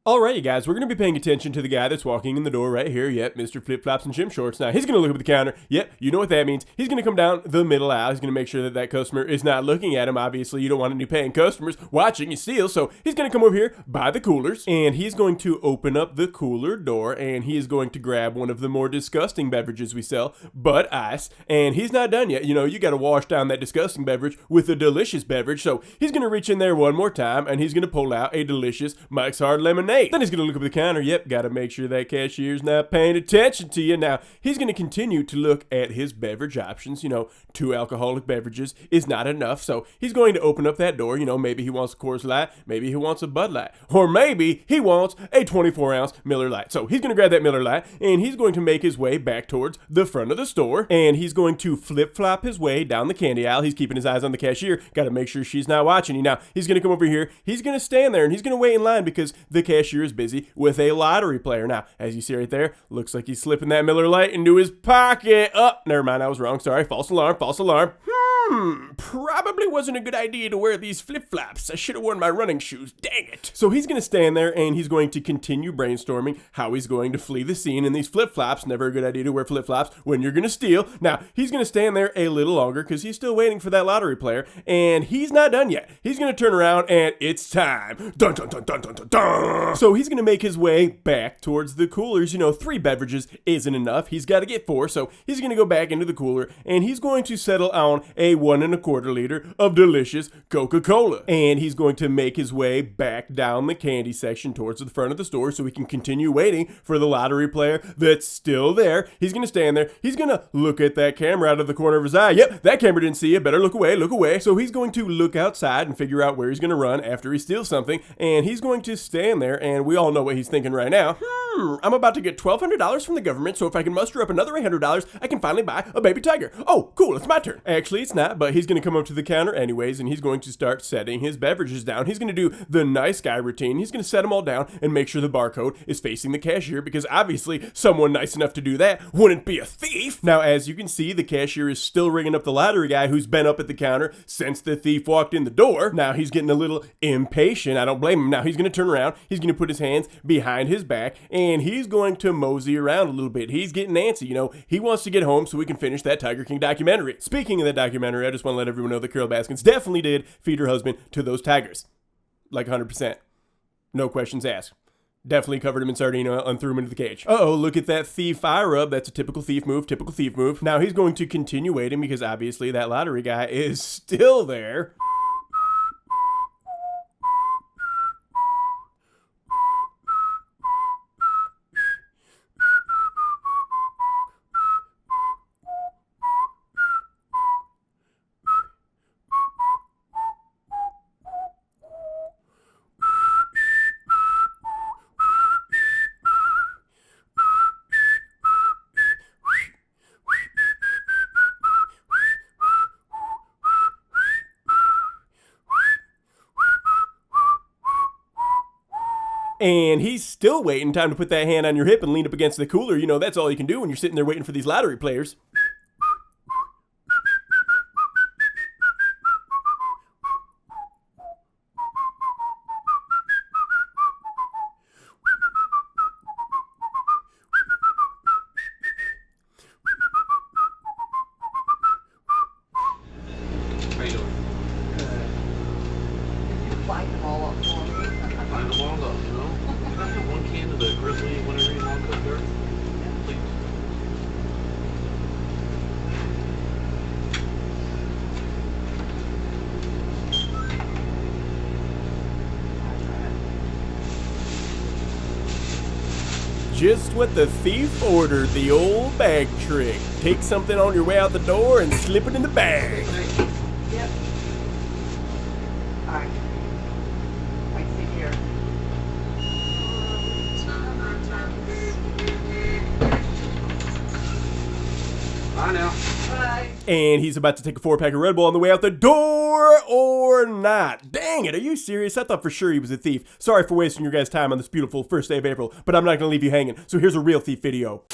Alright, you guys, we're going to be paying attention to the guy that's walking in the door right here. Yep, Mr. Flip-Flops and Gym Shorts. Now, he's going to look up at the counter. Yep, you know what that means. He's going to come down the middle aisle. He's going to make sure that that customer is not looking at him. Obviously, you don't want any paying customers watching you steal. So he's going to come over here by the coolers, and he's going to open up the cooler door, and he is going to grab one of the more disgusting beverages we sell, Bud Ice. And he's not done yet. You know, you got to wash down that disgusting beverage with a delicious beverage. So he's going to reach in there one more time, and he's going to pull out a delicious Mike's Hard Lemonade. Then he's going to look up at the counter. Yep, gotta make sure that cashier's not paying attention to you. Now, he's gonna continue to look at his beverage options. You know, 2 alcoholic beverages is not enough, so he's going to open up that door. You know, maybe he wants a Coors Light, maybe he wants a Bud Light, or maybe he wants a 24-ounce Miller Lite. So he's gonna grab that Miller Lite, and he's going to make his way back towards the front of the store, and he's going to flip-flop his way down the candy aisle. He's keeping his eyes on the cashier, gotta make sure she's not watching you. Now, he's gonna come over here, he's gonna stand there, and he's gonna wait in line because the cashier is busy with a lottery player. Now, as you see right there, looks like he's slipping that Miller Lite into his pocket. Oh, never mind, I was wrong. Sorry, false alarm, false alarm. Probably wasn't a good idea to wear these flip-flops. I should have worn my running shoes. Dang it. So he's going to stand there, and he's going to continue brainstorming how he's going to flee the scene in these flip-flops. Never a good idea to wear flip-flops when you're going to steal. Now, he's going to stand there a little longer because he's still waiting for that lottery player, and he's not done yet. He's going to turn around, and it's time. Dun, dun, dun, dun, dun, dun, dun. So he's going to make his way back towards the coolers. You know, 3 beverages isn't enough. He's got to get 4, so he's going to go back into the cooler, and he's going to settle on a 1 1/4 liter of delicious Coca-Cola. And he's going to make his way back down the candy section towards the front of the store so he can continue waiting for the lottery player that's still there. He's going to stand there. He's going to look at that camera out of the corner of his eye. Yep, that camera didn't see you. Better look away, look away. So he's going to look outside and figure out where he's going to run after he steals something. And he's going to stand there, and we all know what he's thinking right now. I'm about to get $1,200 from the government, so if I can muster up another $800, I can finally buy a baby tiger. Oh, cool, it's my turn. Actually, it's not, but he's going to come up to the counter anyways, and he's going to start setting his beverages down. He's going to do the nice guy routine. He's going to set them all down and make sure the barcode is facing the cashier, because obviously someone nice enough to do that wouldn't be a thief. Now, as you can see, the cashier is still ringing up the lottery guy who's been up at the counter since the thief walked in the door. Now, he's getting a little impatient. I don't blame him. Now, he's going to turn around. He's going to put his hands behind his back, and he's going to mosey around a little bit. He's getting antsy. You know, he wants to get home so we can finish that Tiger King documentary. Speaking of that documentary, I just want to let everyone know that Carol Baskins definitely did feed her husband to those tigers. Like 100%. No questions asked. Definitely covered him in sardine oil and threw him into the cage. Uh-oh, look at that thief eye rub. That's a typical thief move, typical thief move. Now he's going to continue waiting because obviously that lottery guy is still there. And he's still waiting. Time to put that hand on your hip and lean up against the cooler. You know, that's all you can do when you're sitting there waiting for these lottery players. How you doing? Light them all up for me. Line them all up, you know? Can I have 1 can of the grizzly whenever you want to there? Please. Just what the thief ordered, the old bag trick. Take something on your way out the door and slip it in the bag. Yep. Alright. Wait, see here. Bye now. Bye. And he's about to take a 4-pack of Red Bull on the way out the door, or not. Dang it, are you serious? I thought for sure he was a thief. Sorry for wasting your guys' time on this beautiful first day of April, but I'm not going to leave you hanging, so here's a real thief video.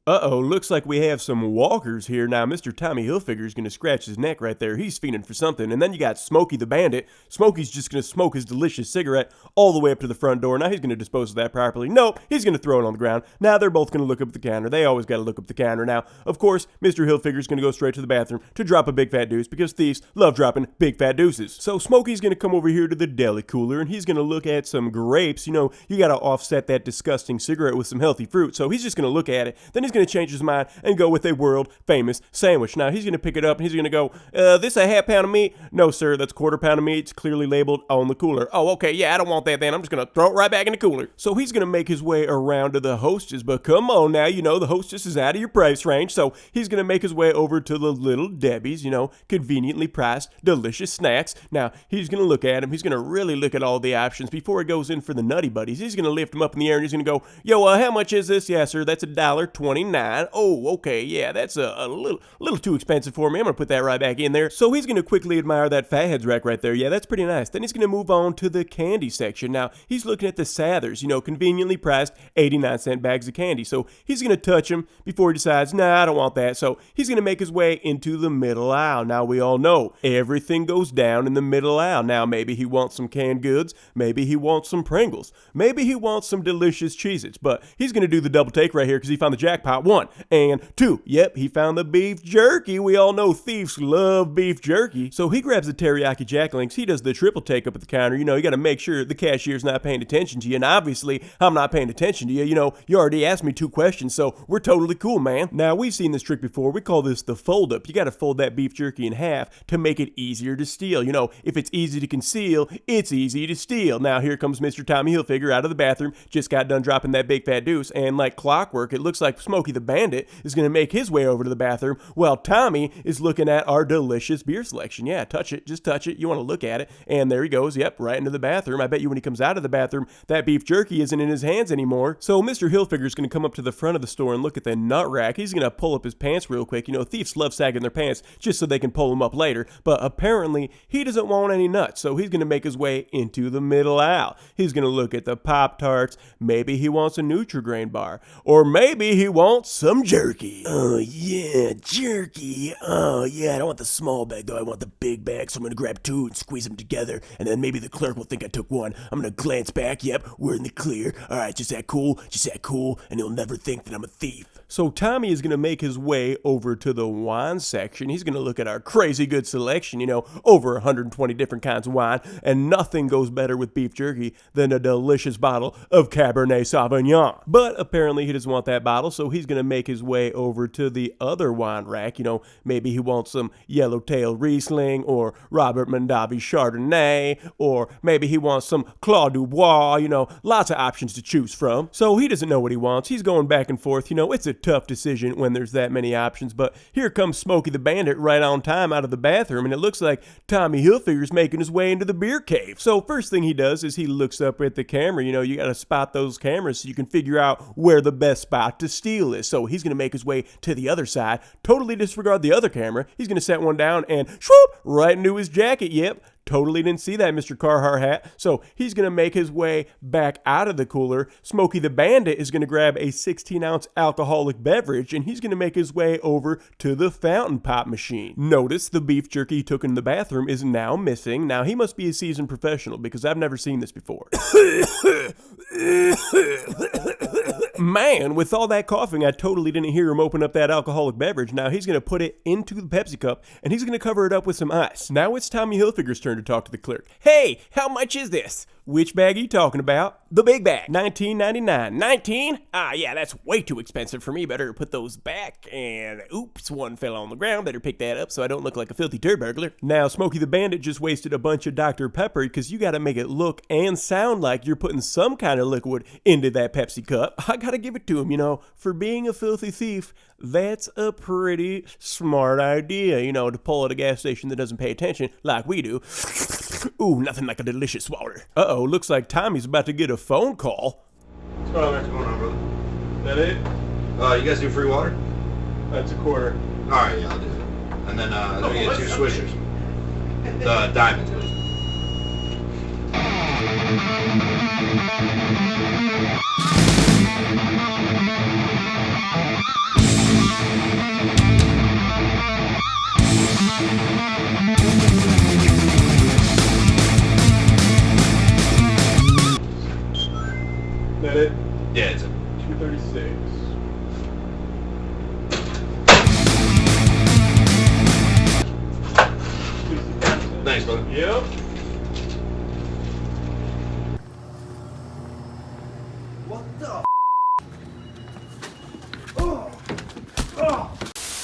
Uh-oh, looks like we have some walkers here. Now, Mr. Tommy Hilfiger's gonna scratch his neck right there. He's fiending for something. And then you got Smokey the Bandit. Smokey's just gonna smoke his delicious cigarette all the way up to the front door. Now he's gonna dispose of that properly. Nope, he's gonna throw it on the ground. Now they're both gonna look up at the counter. They always gotta look up the counter. Now, of course, Mr. Hilfiger's gonna go straight to the bathroom to drop a big fat deuce because thieves love dropping big fat deuces. So Smokey's gonna come over here to the deli cooler and he's gonna look at some grapes. You know, you gotta offset that disgusting cigarette with some healthy fruit. So he's just gonna look at it. Then he's gonna change his mind and go with a world famous sandwich. Now he's gonna pick it up and he's gonna go, this a half pound of meat? No, sir, that's a quarter pound of meat. It's clearly labeled on the cooler. Oh, okay, yeah, I don't want that then. I'm just gonna throw it right back in the cooler. So he's gonna make his way around to the hostess, but come on now, you know, the hostess is out of your price range. So he's gonna make his way over to the Little Debbie's, you know, conveniently priced, delicious snacks. Now he's gonna look at him. He's gonna really look at all the options before he goes in for the Nutty Buddies. He's gonna lift them up in the air and he's gonna go, yo, how much is this? Yeah, sir, that's $1.29. Oh, okay, yeah, that's a little too expensive for me. I'm gonna put that right back in there. So he's gonna quickly admire that Fatheads rack right there. Yeah, that's pretty nice. Then he's gonna move on to the candy section. Now he's looking at the Sathers, you know, conveniently priced 89-cent bags of candy. So he's gonna touch them before he decides, nah, I don't want that. So he's gonna make his way into the middle aisle. Now we all know everything goes down in the middle aisle. Now maybe he wants some canned goods, maybe he wants some Pringles, maybe he wants some delicious Cheez-Its, but he's gonna do the double take right here because he found the jackpot. 1 and 2. Yep, he found the beef jerky. We all know thieves love beef jerky. So he grabs the teriyaki Jack Links. He does the triple take up at the counter. You know, you got to make sure the cashier's not paying attention to you. And obviously, I'm not paying attention to you. You know, you already asked me 2 questions, so we're totally cool, man. Now, we've seen this trick before. We call this the fold up. You got to fold that beef jerky in half to make it easier to steal. You know, if it's easy to conceal, it's easy to steal. Now, here comes Mr. Tommy Hilfiger out of the bathroom. Just got done dropping that big fat deuce. And like clockwork, it looks like Smokey the Bandit is going to make his way over to the bathroom while Tommy is looking at our delicious beer selection. Yeah, touch it, just touch it. You want to look at it. And there he goes. Yep, right into the bathroom. I bet you when he comes out of the bathroom, that beef jerky isn't in his hands anymore. So Mr. Hilfiger's going to come up to the front of the store and look at the nut rack. He's going to pull up his pants real quick. You know, thieves love sagging their pants just so they can pull them up later. But apparently, he doesn't want any nuts. So he's going to make his way into the middle aisle. He's going to look at the Pop-Tarts. Maybe he wants a Nutri-Grain bar. Or maybe he wants some jerky. Oh, yeah, jerky. Oh, yeah, I don't want the small bag, though. I want the big bag, so I'm going to grab 2 and squeeze them together, and then maybe the clerk will think I took 1. I'm going to glance back. Yep, we're in the clear. All right, just act cool, and he'll never think that I'm a thief. So Tommy is going to make his way over to the wine section. He's going to look at our crazy good selection, you know, over 120 different kinds of wine, and nothing goes better with beef jerky than a delicious bottle of Cabernet Sauvignon. But apparently he doesn't want that bottle, so he's going to make his way over to the other wine rack. You know, maybe he wants some Yellowtail Riesling or Robert Mondavi Chardonnay, or maybe he wants some Claude Dubois, you know, lots of options to choose from. So he doesn't know what he wants. He's going back and forth. You know, it's a tough decision when there's that many options, but here comes Smokey the Bandit right on time out of the bathroom, and it looks like Tommy Hilfiger's making his way into the beer cave. So first thing he does is he looks up at the camera. You know, you gotta spot those cameras so you can figure out where the best spot to steal is. So he's gonna make his way to the other side, totally disregard the other camera. He's gonna set one down and swoop right into his jacket. Yep. Totally didn't see that Mr. Carhartt hat. So he's going to make his way back out of the cooler. Smokey the Bandit is going to grab a 16-ounce alcoholic beverage, and he's going to make his way over to the fountain pop machine. Notice the beef jerky he took in the bathroom is now missing. Now, he must be a seasoned professional because I've never seen this before. Man, with all that coughing, I totally didn't hear him open up that alcoholic beverage. Now he's going to put it into the Pepsi cup, and he's going to cover it up with some ice. Now it's Tommy Hilfiger's turn to talk to the clerk. Hey, how much is this? Which bag are you talking about? The big bag. $19.99. 19? Ah, yeah, that's way too expensive for me. Better put those back. And oops, one fell on the ground. Better pick that up so I don't look like a filthy turd burglar. Now, Smokey the Bandit just wasted a bunch of Dr. Pepper because you got to make it look and sound like you're putting some kind of liquid into that Pepsi cup. I got to give it to him, you know, for being a filthy thief. That's a pretty smart idea, you know, to pull at a gas station that doesn't pay attention like we do. Ooh, nothing like a delicious water. Uh-oh, looks like Tommy's about to get a phone call. What's going on, brother? That it? You guys do free water? That's a quarter. All right, yeah, I'll do it. And then let me get 2 swishers. The diamonds, please. that it? Yeah, it's a 236. Thanks, brother. Yep. What the